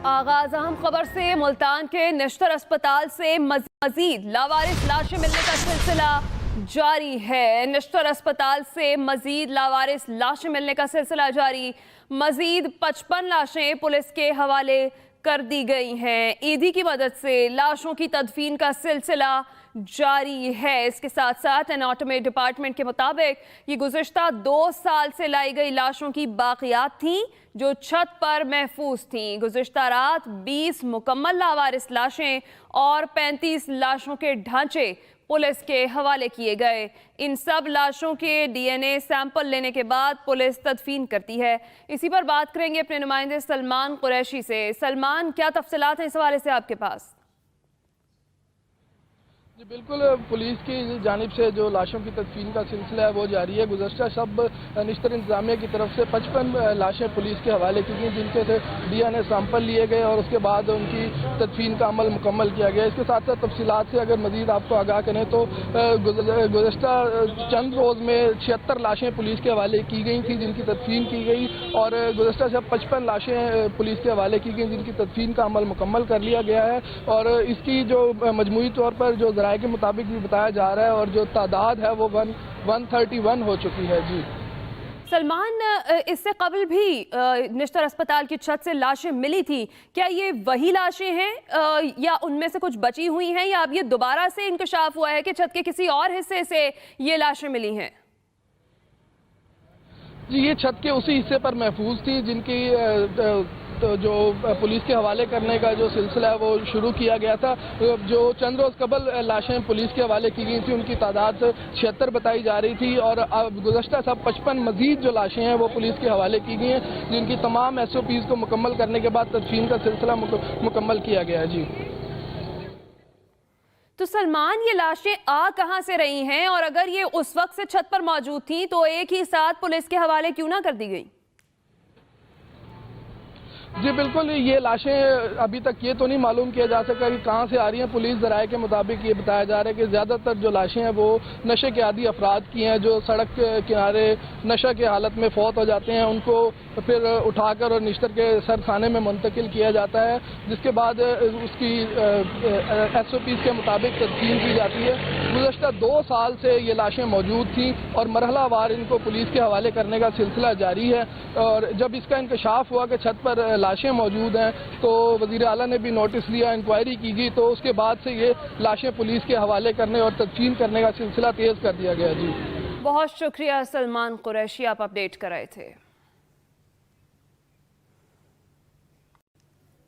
आगाज अहम खबर से मुल्तान के निश्तर अस्पताल से मजीद लावारिस लाशें मिलने का सिलसिला जारी है। निश्तर अस्पताल से मजीद लावारिस लाशें मिलने का सिलसिला जारी। मजीद 55 लाशें पुलिस के हवाले कर दी गई हैं। ईदी की मदद से लाशों की तदफीन का सिलसिला जारी है। इसके साथ साथ एनाटॉमी डिपार्टमेंट के मुताबिक ये गुज़िश्ता 2 साल से लाई गई लाशों की बाकियात थीं जो छत पर महफूज थीं। गुज़िश्ता रात 20 मुकम्मल लावारिस लाशें और 35 लाशों के ढांचे पुलिस के हवाले किए गए। इन सब लाशों के DNA सैंपल लेने के बाद पुलिस तदफीन करती है। इसी पर बात करेंगे अपने नुमाइंदे सलमान कुरैशी से। सलमान, क्या तफसीलात हैं इस हवाले से आपके पास? जी बिल्कुल, पुलिस की जानिब से जो लाशों की तदफीन का सिलसिला है वो जारी है। गुज़श्ता शब निश्तर इंतजामिया की तरफ से 55 लाशें पुलिस के हवाले की गई जिनके से DNA सैंपल लिए गए और उसके बाद उनकी तदफीन का अमल मुकम्मल किया गया। इसके साथ साथ तफसीलात से अगर मज़ीद आपको आगाह करें तो गुज़श्ता चंद रोज़ में 76 लाशें पुलिस के हवाले की गई थी जिनकी तदफीन की गई और गुज़श्ता शब 55 लाशें पुलिस के हवाले की गई जिनकी तदफीन का अमल मुकम्मल कर लिया गया है। और इसकी जो मजमूई तौर पर जो के मुताबिक भी बताया जा रहा है और जो तादाद है वो 131 हो चुकी है। जी सलमान, इससे कबल भी निश्तर अस्पताल की छत से लाशें मिली थी, क्या ये वही लाशें हैं या उनमें से कुछ बची हुई हैं या अब ये दोबारा से इंकशाफ हुआ है कि छत के किसी और हिस्से से ये लाशें मिली हैं? जी, ये छत के उसी हिस्से पर महफूज थी जिनकी तो जो पुलिस के हवाले करने का जो सिलसिला है वो शुरू किया गया था। जो चंद रोज़ कबल लाशें पुलिस के हवाले की गई थी उनकी तादाद 76 बताई जा रही थी और अब गुज़श्ता सब 55 मजीद जो लाशें हैं वो पुलिस के हवाले की गई हैं जिनकी तमाम SOPs को मुकम्मल करने के बाद तदफीन का सिलसिला मुकम्मल किया गया। जी तो सलमान, ये लाशें आ कहां से रही हैं और अगर ये उस वक्त से छत पर मौजूद थी तो एक ही साथ पुलिस के हवाले क्यों ना कर दी गई? जी बिल्कुल, ये लाशें अभी तक ये तो नहीं मालूम किया जा सका कि कहाँ से आ रही हैं। पुलिस ज़राए के मुताबिक ये बताया जा रहा है कि ज़्यादातर जो लाशें हैं वो नशे के आदी अफराद की हैं जो सड़क के किनारे नशा के हालत में फौत हो जाते हैं। उनको फिर उठाकर और निश्तर के सरखाने में मुंतकिल किया जाता है जिसके बाद उसकी SOPs के मुताबिक तदफीन की जाती है। गुज़श्ता 2 साल से ये लाशें मौजूद थीं और मरहलावार इनको पुलिस के हवाले करने का सिलसिला जारी है। और जब इसका इंकशाफ हुआ कि छत पर लाशें मौजूद हैं तो वज़ीर आला ने भी नोटिस लिया, इंक्वायरी की गई तो उसके बाद से ये लाशें पुलिस के हवाले करने और तदफीन करने का सिलसिला तेज़ कर दिया गया। जी बहुत शुक्रिया सलमान कुरैशी, आप अपडेट कर रहे थे।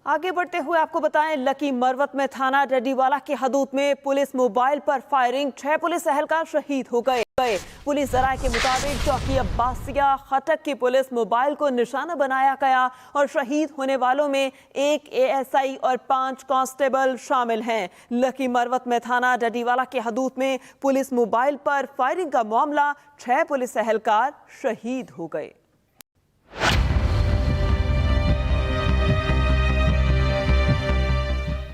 आगे बढ़ते हुए आपको बताएं, लकी मरवत में थाना डडीवाला की हदूद में पुलिस मोबाइल पर फायरिंग, 6 पुलिस एहलकार शहीद हो गए। पुलिस जराये के मुताबिक चौकी अब्बासिया खटक की पुलिस मोबाइल को निशाना बनाया गया और शहीद होने वालों में 1 ASI और 5 कांस्टेबल शामिल हैं। लकी मरवत में थाना डडीवाला की हदूद में पुलिस मोबाइल पर फायरिंग का मामला, 6 पुलिस एहलकार शहीद हो गए।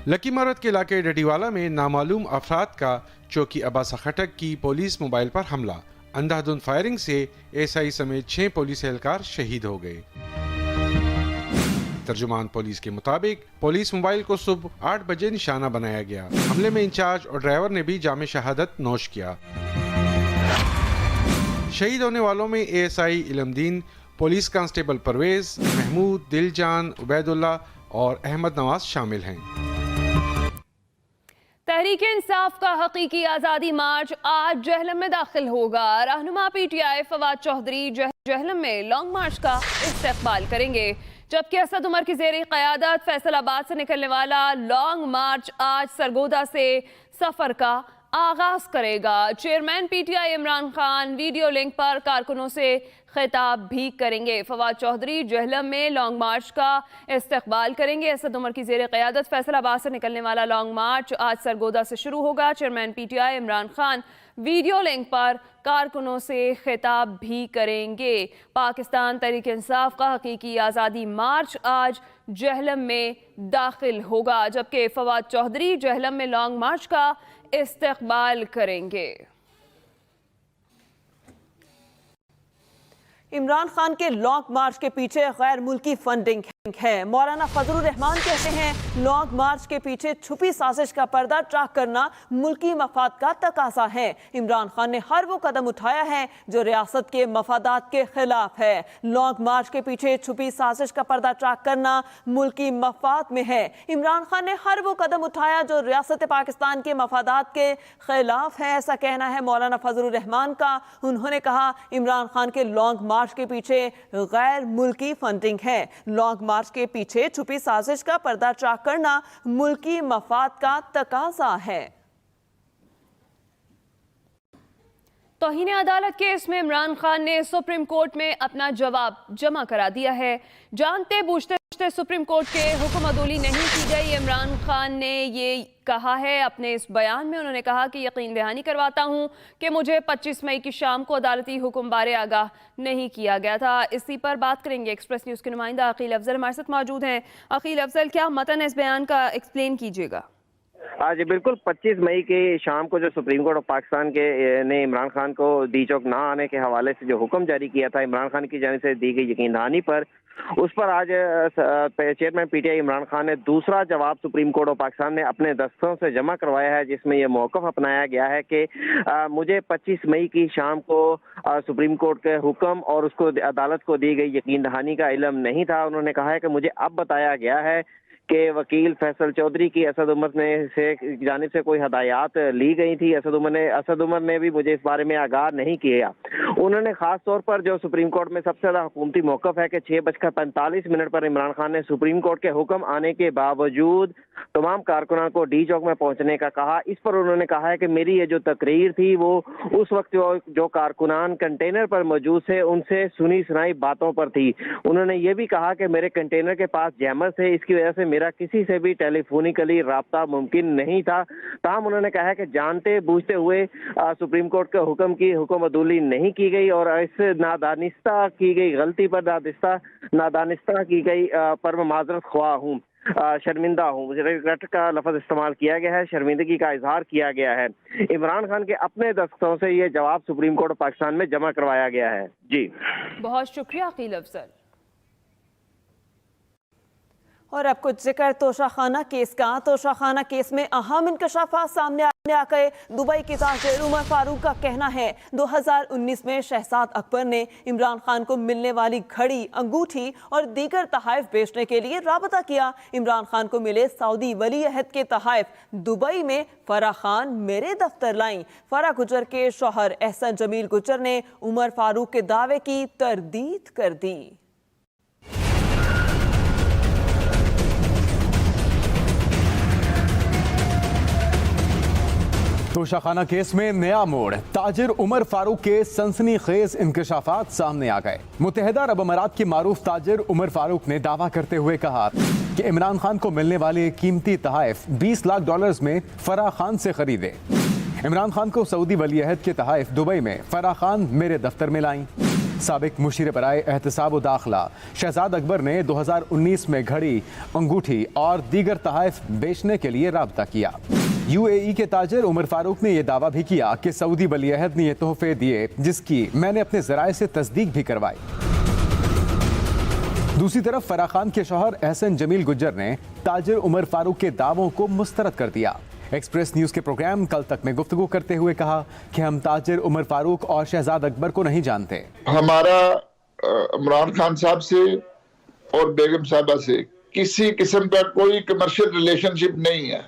लकी मरवत के इलाके डडीवाला में नामालूम अफराद का चौकी अब्बासा खटक की पुलिस मोबाइल पर हमला, अंधाधुंध फायरिंग से SI समेत 6 पुलिस एहलकार शहीद हो गए। तर्जुमान पुलिस के मुताबिक पुलिस मोबाइल को सुबह 8 बजे निशाना बनाया गया। हमले में इंचार्ज और ड्राइवर ने भी जामे शहादत नोश किया। शहीद होने वालों में ASI Ilamdin, police constable Parvez, Mahmood, Diljan, Ubaidullah और अहमद नवाज शामिल हैं। तहरीक इंसाफ का हकीकी आज़ादी मार्च आज जहलम में दाखिल होगा। रहनुमा PTI फवाद चौधरी जहलम में लॉन्ग मार्च का इस्तेकबाल करेंगे, जबकि असद उमर की ज़ेरी क़यादत फैसलाबाद से निकलने वाला लॉन्ग मार्च आज सरगोदा से सफ़र का आगाज करेगा। Chairman PTI Imran Khan video link पर कारकुनों से खिताब भी करेंगे। फवाद चौधरी जहलम में लॉन्ग मार्च का इस्तकबाल करेंगे। असद उमर की ज़ेर क़यादत फैसलाबाद से निकलने वाला लॉन्ग मार्च आज सरगोदा से शुरू होगा। Chairman PTI Imran Khan video link पर कारकुनों से खिताब भी करेंगे। पाकिस्तान तहरीक इंसाफ का हकीकी आज़ादी मार्च आज जहलम में दाखिल होगा, जबकि फवाद चौधरी जहलम में लॉन्ग मार्च का इस्तकबाल करेंगे। इमरान खान के लॉन्ग मार्च के पीछे गैर मुल्की फंडिंग है। मौलाना फजलुर रहमान कहते हैं लॉन्ग मार्च के पीछे छुपी साजिश का पर्दा चाक करना मुल्की मफाद का तकाजा है। इमरान खान ने हर वो कदम उठाया है जो रियासत के मफादात के खिलाफ है। लॉन्ग मार्च के पीछे छुपी साजिश का पर्दा चाक करना मुल्की मफाद में है। इमरान खान ने हर वो कदम उठाया जो रियासत पाकिस्तान के मफादात के खिलाफ है, ऐसा कहना है मौलाना फजलुर रहमान का। उन्होंने कहा इमरान खान के लॉन्ग मार्च के पीछे गैर मुल्की फंडिंग है। लॉन्ग मार्च के पीछे छुपी साजिश का पर्दा चाक करना मुल्की मफाद का तकाजा है। तौहीन अदालत केस में इमरान खान ने सुप्रीम कोर्ट में अपना जवाब जमा करा दिया है। जानते बूझते सुप्रीम कोर्ट के हुक्म अदूली नहीं की गई। इमरान खान ने ये कहा है अपने इस बयान में, उन्होंने कहा कि यकीन दहानी करवाता हूं कि मुझे 25 मई की शाम को अदालती हुक्म बारे आगाह नहीं किया गया था। इसी पर बात करेंगे। एक्सप्रेस न्यूज़ के नुमाइंदा अकील अफजल हमारे साथ मौजूद हैं। अकील अफजल, क्या मतन इस बयान का एक्सप्लेन कीजिएगा। जी बिल्कुल, 25 मई की शाम को जो सुप्रीम कोर्ट ऑफ पाकिस्तान के ने इमरान खान को दी चौक ना आने के हवाले से जो हुक्म जारी किया था इमरान खान की जानिब से दी गई यकीन दहानी पर, उस पर आज चेयरमैन पीटीआई इमरान खान ने दूसरा जवाब सुप्रीम कोर्ट ऑफ पाकिस्तान ने अपने दस्तों से जमा करवाया है, जिसमें यह मौक़िफ़ अपनाया गया है कि मुझे 25 मई की शाम को सुप्रीम कोर्ट के हुक्म और उसको अदालत को दी गई यकीन दहानी का इल्म नहीं था। उन्होंने कहा है कि मुझे अब बताया गया है कि वकील फैसल चौधरी की असद उमर ने से जानिब से कोई हदायत ली गई थी। असद उमर ने भी मुझे इस बारे में आगाह नहीं किया। उन्होंने खास तौर पर जो सुप्रीम कोर्ट में सबसे ज़्यादा हुकूमती मौक़िफ़ है कि 6:45 पर इमरान खान ने सुप्रीम कोर्ट के हुक्म आने के बावजूद तमाम कारकुनान को डी चौक में पहुंचने का कहा। इस पर उन्होंने कहा है कि मेरी ये जो तकरीर थी वो उस वक्त जो कारकुनान कंटेनर पर मौजूद थे उनसे सुनी सुनाई बातों पर थी। उन्होंने ये भी कहा कि मेरे कंटेनर के पास जैमर थे, इसकी वजह से मेरा किसी से भी टेलीफोनिकली राब्ता मुमकिन नहीं था। ताहम उन्होंने कहा कि जानते बूझते हुए सुप्रीम कोर्ट के हुक्म की हुक्म अदूली नहीं की गई और इस नादानिस्ता की गई गलती पर नादानिस्ता की गई पर मैं माजरत ख्वाह हूँ, शर्मिंदा हूँ। रिग्रेट का लफ्ज़ इस्तेमाल किया गया है, शर्मिंदगी का इजहार किया गया है। इमरान खान के अपने दस्तों से ये जवाब सुप्रीम कोर्ट ऑफ पाकिस्तान में जमा करवाया गया है। जी बहुत शुक्रिया अकील अफजल। और अब कुछ जिक्र तोशाखाना केस का। तोशाखाना केस में अहम इंकशाफात सामने आ गए। दुबई के ताजिर उमर फारूक का कहना है 2019 में शहजाद अकबर ने इमरान खान को मिलने वाली घड़ी, अंगूठी और दीगर तहाइफ बेचने के लिए राबता किया। इमरान खान को मिले सऊदी वली अहद के तहाइफ दुबई में फराह खान मेरे दफ्तर लाई। फराह गुजर के शौहर एहसन जमील गुजर ने उमर फारूक के दावे की तरदीद कर दी। तोशाखाना केस में नया मोड़, ताजिर उमर फारूक के सनसनीखेज इंकशाफात सामने आ गए। मुत्तहिदा अरब अमारात के मारूफ ताजिर उमर फारूक ने दावा करते हुए कहा कि इमरान खान को मिलने वाले कीमती तहाइफ $20 लाख में फराह खान से खरीदे। इमरान खान को सऊदी वली अहद के तहाइफ दुबई में फराह खान मेरे दफ्तर में लाई। साबिक मुशीर बराए एहतसाब व दाखिला शहजाद अकबर ने 2019 में घड़ी, अंगूठी और दीगर तहाइफ बेचने के लिए राब्ता किया। UAE के ताजिर उमर फारूक ने यह दावा भी किया कि सऊदी वली अहद ने ये तोहफे दिए, जिसकी मैंने अपने ज़राए से तस्दीक भी करवाई। दूसरी तरफ फराह खान के शौहर एहसन जमील गुज्जर ने ताजिर उमर फारूक के दावों को मुस्तरद कर दिया। एक्सप्रेस न्यूज़ के प्रोग्राम कल तक में गुफ्तगू करते हुए कहा कि हम ताजिर उमर फारूक और शहजाद अकबर को नहीं जानते। हमारा इमरान खान साहब से और बेगम साहबा से किसी किस्म का कोई कमर्शियल रिलेशनशिप नहीं है।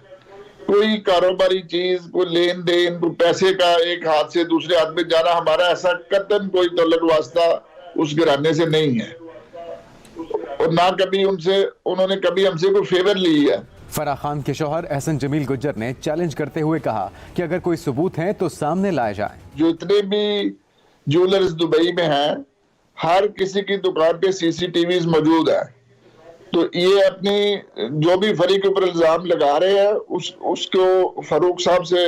कोई कारोबारी चीज, कोई लेन देन, कोई पैसे का एक हाथ से दूसरे हाथ में जाना, हमारा ऐसा कतन कोई तल्लुक वास्ता उस घराने से नहीं है और ना कभी उन्होंने कभी हमसे कोई फेवर ली है। फराह खान के शौहर एहसन जमील गुज्जर ने चैलेंज करते हुए कहा कि अगर कोई सबूत है तो सामने लाए जाए। जो इतने भी ज्वेलर्स दुबई में हैं, हर किसी की दुकान पे CCTVs मौजूद है। तो ये अपनी जो भी फरीक के ऊपर इल्जाम लगा रहे हैं उसको फारूक साहब से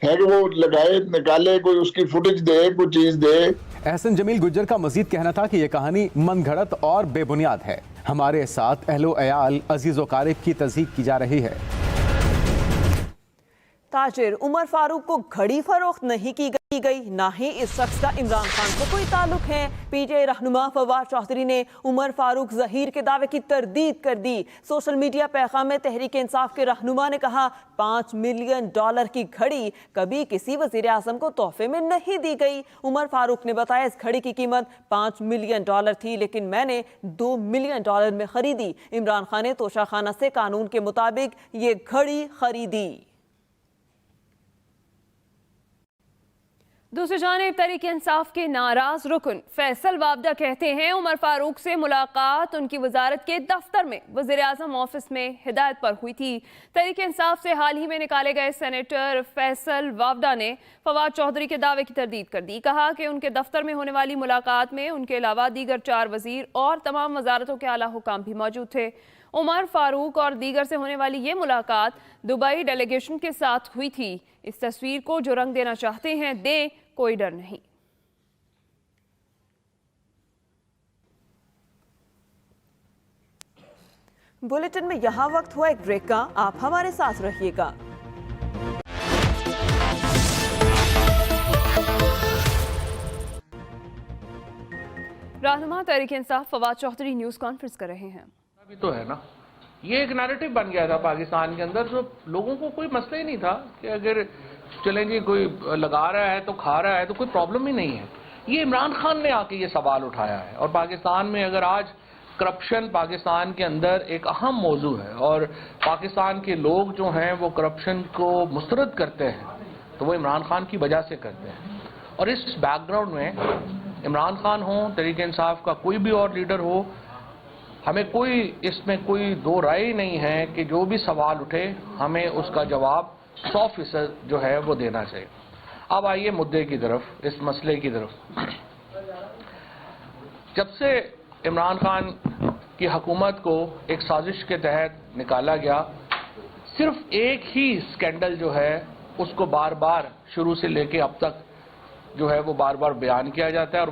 है कि वो लगाए, निकाले, कोई उसकी फुटेज दे, कोई चीज दे। एहसन जमील गुज्जर का मजीद कहना था कि यह कहानी मन घड़त और बेबुनियाद है। हमारे साथ अहलो अयाल, अजीज व क़ारिब की तस्दीक की जा रही है। ताजिर उमर फारूक को घड़ी फरोख्त नहीं की गई। की गई, ना ही इस शख्स का इमरान खान को कोई ताल्लुक है। पीटीआई रहनुमा फवाद चौधरी ने उमर फारूक जहीर के दावे की तरदीद कर दी। सोशल मीडिया पैगाम में तहरीक इंसाफ के रहनुमा ने कहा, $5 मिलियन की घड़ी कभी किसी वजीर आजम को तोहफे में नहीं दी गई। उमर फारूक ने बताया, इस घड़ी की कीमत $5 मिलियन थी, लेकिन मैंने $2 मिलियन में खरीदी। इमरान खान ने तोशाखाना से कानून के मुताबिक ये घड़ी खरीदी। दूसरी जानिब तहरीक इंसाफ के नाराज रुकन फैसल वाबदा कहते हैं, उमर फारूक से मुलाकात उनकी वजारत के दफ्तर में वजीर आजम ऑफिस में हिदायत पर हुई थी। तहरीक इंसाफ से हाल ही में निकाले गए सेनेटर फैसल वाबदा ने फवाद चौधरी के दावे की तरदीद कर दी। कहा कि उनके दफ्तर में होने वाली मुलाकात में उनके अलावा दीगर 4 वजीर और तमाम वजारतों के आला हुकाम भी मौजूद थे। उमर फारूक और दीगर से होने वाली ये मुलाकात दुबई डेलीगेशन के साथ हुई थी। इस तस्वीर को जो रंग देना चाहते हैं दें, कोई डर नहीं। बुलेटिन में यहाँ वक्त हुआ एक ब्रेक का, आप हमारे साथ रहिएगा। रहनुमा तहरीक इंसाफ फवाद चौधरी न्यूज कॉन्फ्रेंस कर रहे हैं। अभी तो है ना, ये एक नैरेटिव बन गया था पाकिस्तान के अंदर, जो लोगों को कोई मसला ही नहीं था कि अगर चलें जी कोई लगा रहा है तो खा रहा है तो कोई प्रॉब्लम ही नहीं है। ये इमरान खान ने आके ये सवाल उठाया है। और पाकिस्तान में अगर आज करप्शन पाकिस्तान के अंदर एक अहम मौजू है और पाकिस्तान के लोग जो हैं वो करप्शन को मुस्तरद करते हैं, तो वो इमरान खान की वजह से करते हैं। और इस बैकग्राउंड में इमरान खान हो, तहरीक इंसाफ का कोई भी और लीडर हो, हमें कोई इसमें कोई दो राय ही नहीं है कि जो भी सवाल उठे हमें उसका जवाब 100% जो है वो देना चाहिए। अब आइए मुद्दे की तरफ, इस मसले की तरफ। जब से इमरान खान की हुकूमत को एक साजिश के तहत निकाला गया, सिर्फ एक ही स्कैंडल जो है उसको बार बार शुरू से लेके अब तक जो है वो बार बार बयान किया जाता है। और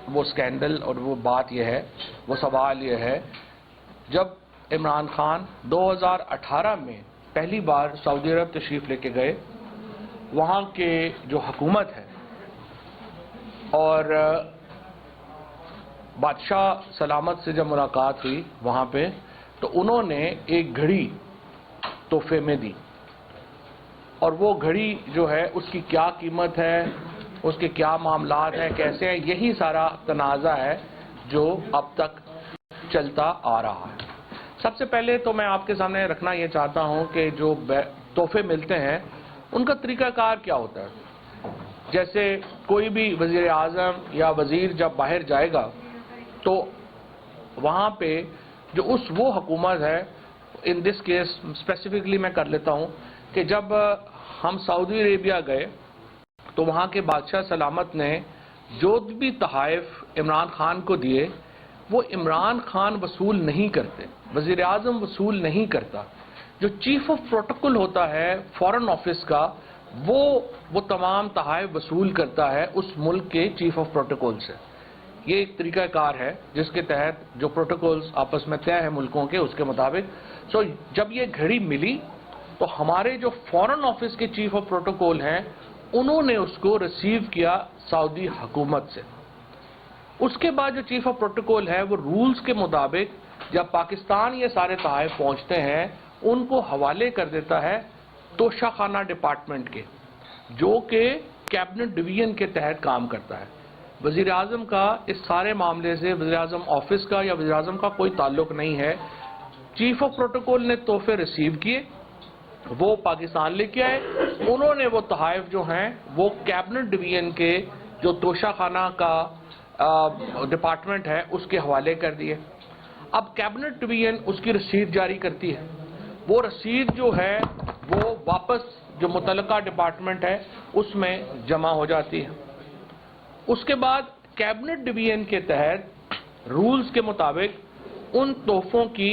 वो स्कैंडल और वो बात यह है, वो सवाल ये है, जब इमरान खान 2018 में पहली बार सऊदी अरब तशरीफ लेके गए, वहाँ के जो हुकूमत है और बादशाह सलामत से जब मुलाकात हुई वहाँ पे, तो उन्होंने एक घड़ी तोहफे में दी। और वो घड़ी जो है उसकी क्या कीमत है, उसके क्या मामलात हैं, कैसे हैं, यही सारा तनाज़ा है जो अब तक चलता आ रहा है। सबसे पहले तो मैं आपके सामने रखना ये चाहता हूँ कि जो तोहफे मिलते हैं उनका तरीक़ाकार क्या होता है। जैसे कोई भी वज़ीर आज़म या वज़ीर जब बाहर जाएगा तो वहाँ पे जो वो हुकूमत है, इन दिस केस स्पेसिफिकली मैं कर लेता हूँ कि जब हम सऊदी अरेबिया गए तो वहाँ के बादशाह सलामत ने जो भी तोहफ़े इमरान खान को दिए वो इमरान खान वसूल नहीं करते, वज़ीर आज़म वसूल नहीं करता। जो चीफ ऑफ प्रोटोकॉल होता है फॉरेन ऑफिस का, वो तमाम तोहफ़े वसूल करता है उस मुल्क के चीफ ऑफ प्रोटोकॉल से। ये एक तरीक़ाकार है जिसके तहत जो प्रोटोकॉल्स आपस में तय है मुल्कों के, उसके मुताबिक। सो जब ये घड़ी मिली तो हमारे जो फॉरेन ऑफिस के चीफ ऑफ प्रोटोकॉल हैं उन्होंने उसको रिसीव किया सऊदी हुकूमत से। उसके बाद जो चीफ ऑफ प्रोटोकॉल है वो रूल्स के मुताबिक जब पाकिस्तान ये सारे तोहफ़े पहुंचते हैं उनको हवाले कर देता है तोशाखाना डिपार्टमेंट के, जो कि कैबिनेट डिवीजन के तहत काम करता है। वज़ीर आज़म का इस सारे मामले से वज़ीर आज़म ऑफिस का या वज़ीर आज़म का कोई ताल्लुक नहीं है। चीफ ऑफ प्रोटोकॉल ने तोहफे रिसीव किए, वो पाकिस्तान लेके आए, उन्होंने वो तोहफ़े जो हैं वो कैबिनेट डिवीजन के जो तोशाखाना का डिपार्टमेंट है उसके हवाले कर दिए। अब कैबिनेट डिवीजन उसकी रसीद जारी करती है, वो रसीद जो है वो वापस जो मुतल्लिका डिपार्टमेंट है उसमें जमा हो जाती है। उसके बाद कैबिनेट डिवीजन के तहत रूल्स के मुताबिक उन तोहफों की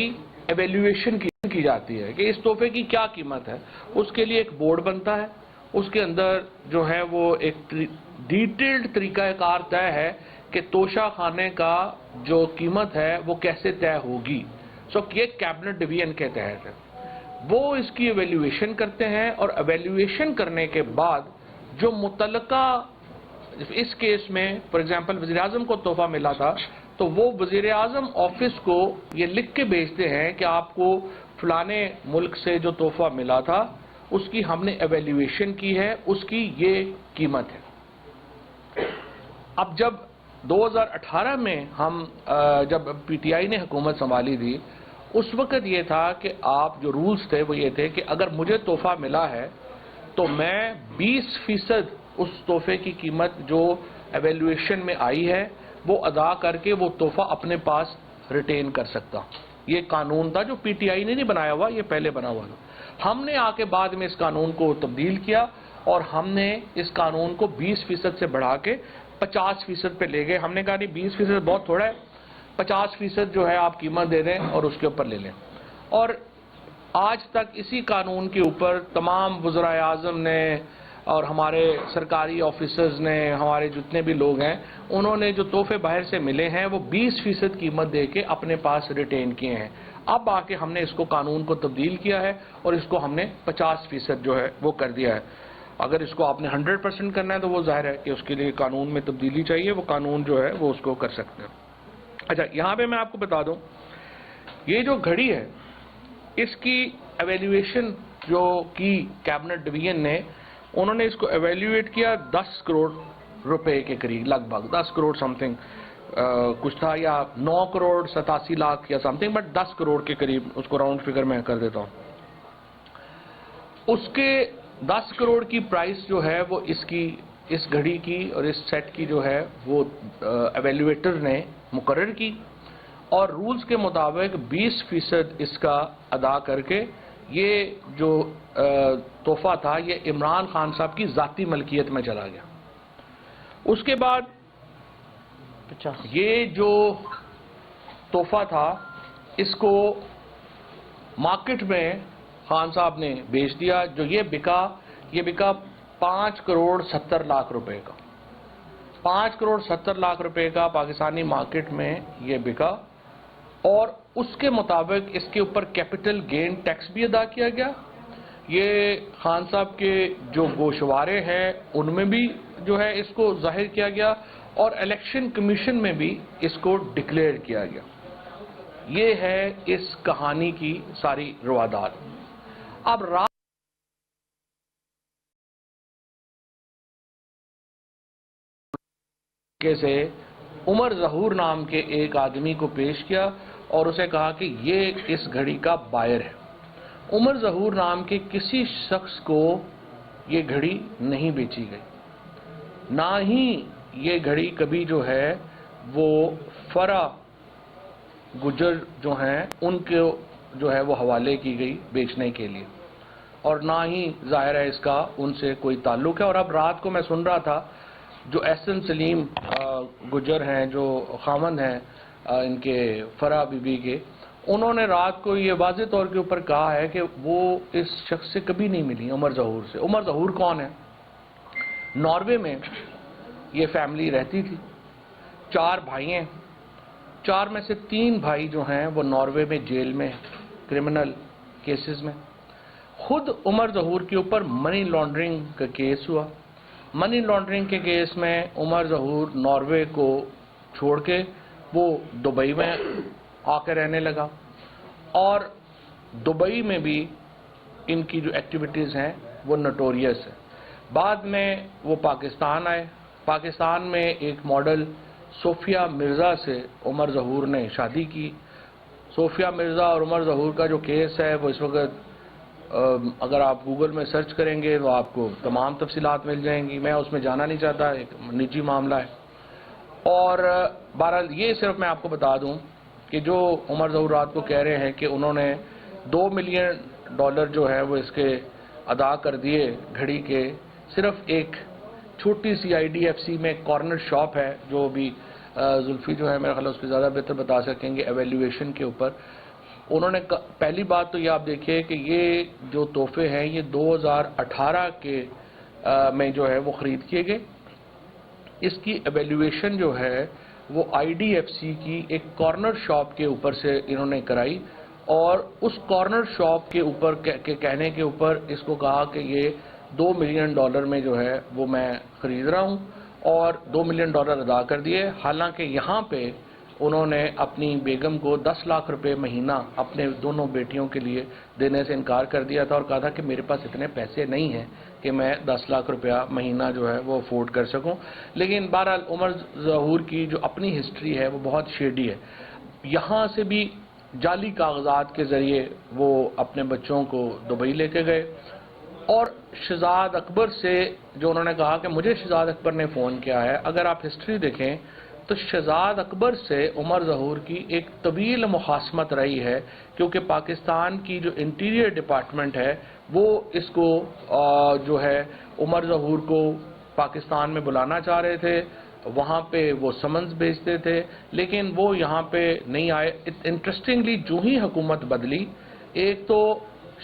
एवेल्यूएशन की जाती है कि इस तोहफे की क्या कीमत है। उसके लिए एक बोर्ड बनता है, उसके अंदर जो है वो एक डिटेल्ड तरीक़ाकार तय है कि तोशा खाने का जो कीमत है वो कैसे तय होगी। सो ये कैबिनेट डिवीजन के तहत है, वो इसकी एवेल्यूएशन करते हैं और एवेल्यूएशन करने के बाद जो मुतल्लिका اس کیس میں فار ایگزامپل وزیر اعظم کو تحفہ ملا تھا تو وہ وزیر اعظم آفس کو یہ لکھ کے بھیجتے ہیں کہ آپ کو فلانے ملک سے جو تحفہ ملا تھا اس کی ہم نے ایویلیویشن کی ہے، اس کی یہ قیمت ہے۔ اب جب 2018 میں ہم جب پی ٹی آئی نے حکومت سنبھالی تھی، اس وقت یہ تھا کہ آپ جو رولز تھے وہ یہ تھے کہ اگر مجھے تحفہ ملا ہے تو میں 20% اس تحفے کی قیمت جو ایویلیویشن میں آئی ہے وہ ادا کر کے وہ تحفہ اپنے پاس ریٹین کر سکتا ہوں۔ یہ قانون تھا جو پی ٹی آئی نے نہیں بنایا ہوا، یہ پہلے بنا ہوا تھا۔ ہم نے آ کے بعد میں اس قانون کو تبدیل کیا اور ہم نے اس قانون کو 20% سے بڑھا کے 50% پہ لے گئے۔ ہم نے کہا نہیں 20% بہت تھوڑا ہے، 50% جو ہے آپ قیمت دے دیں اور اس کے اوپر لے لیں۔ اور آج تک اسی قانون کے اوپر تمام وزرائے اعظم نے اور ہمارے سرکاری آفیسرز نے، ہمارے جتنے بھی لوگ ہیں، انہوں نے جو تحفے باہر سے ملے ہیں وہ 20% قیمت دے کے اپنے پاس ریٹین کیے ہیں۔ اب آ کے ہم نے اس کو قانون کو تبدیل کیا ہے اور اس کو ہم نے 50% جو ہے وہ کر دیا ہے۔ اگر اس کو آپ نے 100% کرنا ہے تو وہ ظاہر ہے کہ اس کے لیے قانون میں تبدیلی چاہیے، وہ قانون جو ہے وہ اس کو کر سکتے ہیں۔ اچھا، یہاں پہ میں آپ کو بتا دوں، یہ جو گھڑی ہے اس کی ایویلیویشن جو کی کیبنٹ ڈویژن نے، انہوں نے اس کو ایویلیویٹ کیا 10 کروڑ روپے کے قریب، لگ بھگ 10 کروڑ سم تھنگ کچھ تھا، یا 9 کروڑ 87 لاکھ یا سم تھنگ، بٹ 10 کروڑ کے قریب اس کو راؤنڈ فگر میں کر دیتا ہوں۔ اس کے 10 کروڑ کی پرائس جو ہے وہ اس گھڑی کی اور اس سیٹ کی جو ہے وہ ایویلیویٹر نے مقرر کی، اور رولز کے مطابق 20% اس کا ادا کر کے یہ جو تحفہ تھا یہ عمران خان صاحب کی ذاتی ملکیت میں چلا گیا۔ اس کے بعد یہ جو تحفہ تھا اس کو مارکیٹ میں خان صاحب نے بیچ دیا، جو یہ بکا 5 کروڑ 70 لاکھ روپے کا، 5 کروڑ 70 لاکھ روپے کا پاکستانی مارکیٹ میں یہ بکا، اور اس کے مطابق اس کے اوپر کیپٹل گین ٹیکس بھی ادا کیا گیا۔ یہ خان صاحب کے جو گوشوارے ہیں ان میں بھی جو ہے اس کو ظاہر کیا گیا، اور الیکشن کمیشن میں بھی اس کو ڈکلیئر کیا گیا۔ یہ ہے اس کہانی کی ساری روادات۔ اب رات سے عمر ظہور نام کے ایک آدمی کو پیش کیا اور اسے کہا کہ یہ اس گھڑی کا بائر ہے۔ عمر ظہور نام کے کسی شخص کو یہ گھڑی نہیں بیچی گئی، نہ ہی یہ گھڑی کبھی جو ہے وہ فرا گجر جو ہیں ان کے جو ہے وہ حوالے کی گئی بیچنے کے لیے، اور نہ ہی ظاہر ہے اس کا ان سے کوئی تعلق ہے۔ اور اب رات کو میں سن رہا تھا جو احسن سلیم گجر ہیں، جو خاوند ہیں ان کے فرا بی بی کے، انہوں نے رات کو یہ واضح طور کے اوپر کہا ہے کہ وہ اس شخص سے کبھی نہیں ملی، عمر ظہور سے۔ عمر ظہور کون ہے؟ ناروے میں یہ فیملی رہتی تھی، 4 بھائی ہیں، 4 میں سے 3 بھائی جو ہیں وہ ناروے میں جیل میں کرمنل کیسز میں۔ خود عمر ظہور کے اوپر منی لانڈرنگ کا کیس ہوا۔ منی لانڈرنگ کے کیس میں عمر ظہور ناروے کو چھوڑ کے وہ دبئی میں آ کے رہنے لگا، اور دبئی میں بھی ان کی جو ایکٹیویٹیز ہیں وہ نوٹوریس ہے۔ بعد میں وہ پاکستان آئے، پاکستان میں ایک ماڈل صوفیہ مرزا سے عمر ظہور نے شادی کی۔ صوفیہ مرزا اور عمر ظہور کا جو کیس ہے وہ اس وقت اگر آپ گوگل میں سرچ کریں گے تو آپ کو تمام تفصیلات مل جائیں گی، میں اس میں جانا نہیں چاہتا، ایک نجی معاملہ ہے۔ اور بہرحال یہ صرف میں آپ کو بتا دوں کہ جو عمر ظہور رات کو کہہ رہے ہیں کہ انہوں نے $2 ملین جو ہے وہ اس کے ادا کر دیے گھڑی کے، صرف ایک چھوٹی سی IDFC میں کارنر شاپ ہے، جو بھی زلفی جو ہے میرا خیال اس کے زیادہ بہتر بتا سکیں گے ایویلیویشن کے اوپر۔ انہوں نے پہلی بات تو یہ آپ دیکھیے کہ یہ جو تحفے ہیں یہ 2018 کے میں جو ہے وہ خرید کیے گئے۔ اس کی ایویلیویشن جو ہے وہ IDFC کی ایک کارنر شاپ کے اوپر سے انہوں نے کرائی، اور اس کارنر شاپ کے اوپر کے کہنے کے اوپر اس کو کہا کہ یہ $2 ملین میں جو ہے وہ میں خرید رہا ہوں، اور $2 ملین ادا کر دیے. حالانکہ یہاں پہ انہوں نے اپنی بیگم کو 10 لاکھ روپے مہینہ اپنے دونوں بیٹیوں کے لیے دینے سے انکار کر دیا تھا اور کہا تھا کہ میرے پاس اتنے پیسے نہیں ہیں کہ میں 10 لاکھ روپیہ مہینہ جو ہے وہ افورڈ کر سکوں. لیکن بہرحال عمر ظہور کی جو اپنی ہسٹری ہے وہ بہت شیڈی ہے. یہاں سے بھی جعلی کاغذات کے ذریعے وہ اپنے بچوں کو دبئی لے کے گئے اور شہزاد اکبر سے جو انہوں نے کہا کہ مجھے شہزاد اکبر نے فون کیا ہے، اگر آپ ہسٹری دیکھیں تو شہزاد اکبر سے عمر ظہور کی ایک طویل مخاصمت رہی ہے، کیونکہ پاکستان کی جو انٹیریئر ڈپارٹمنٹ ہے وہ اس کو جو ہے عمر ظہور کو پاکستان میں بلانا چاہ رہے تھے. وہاں پہ وہ سمنز بھیجتے تھے لیکن وہ یہاں پہ نہیں آئے. انٹرسٹنگلی جو ہی حکومت بدلی، ایک تو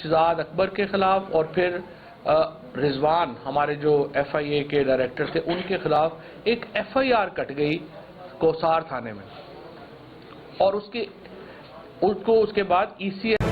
شہزاد اکبر کے خلاف اور پھر رضوان ہمارے جو FIA کے ڈائریکٹر تھے ان کے خلاف ایک FIR کٹ گئی کوسار تھانے میں اور اس کے بعد ECS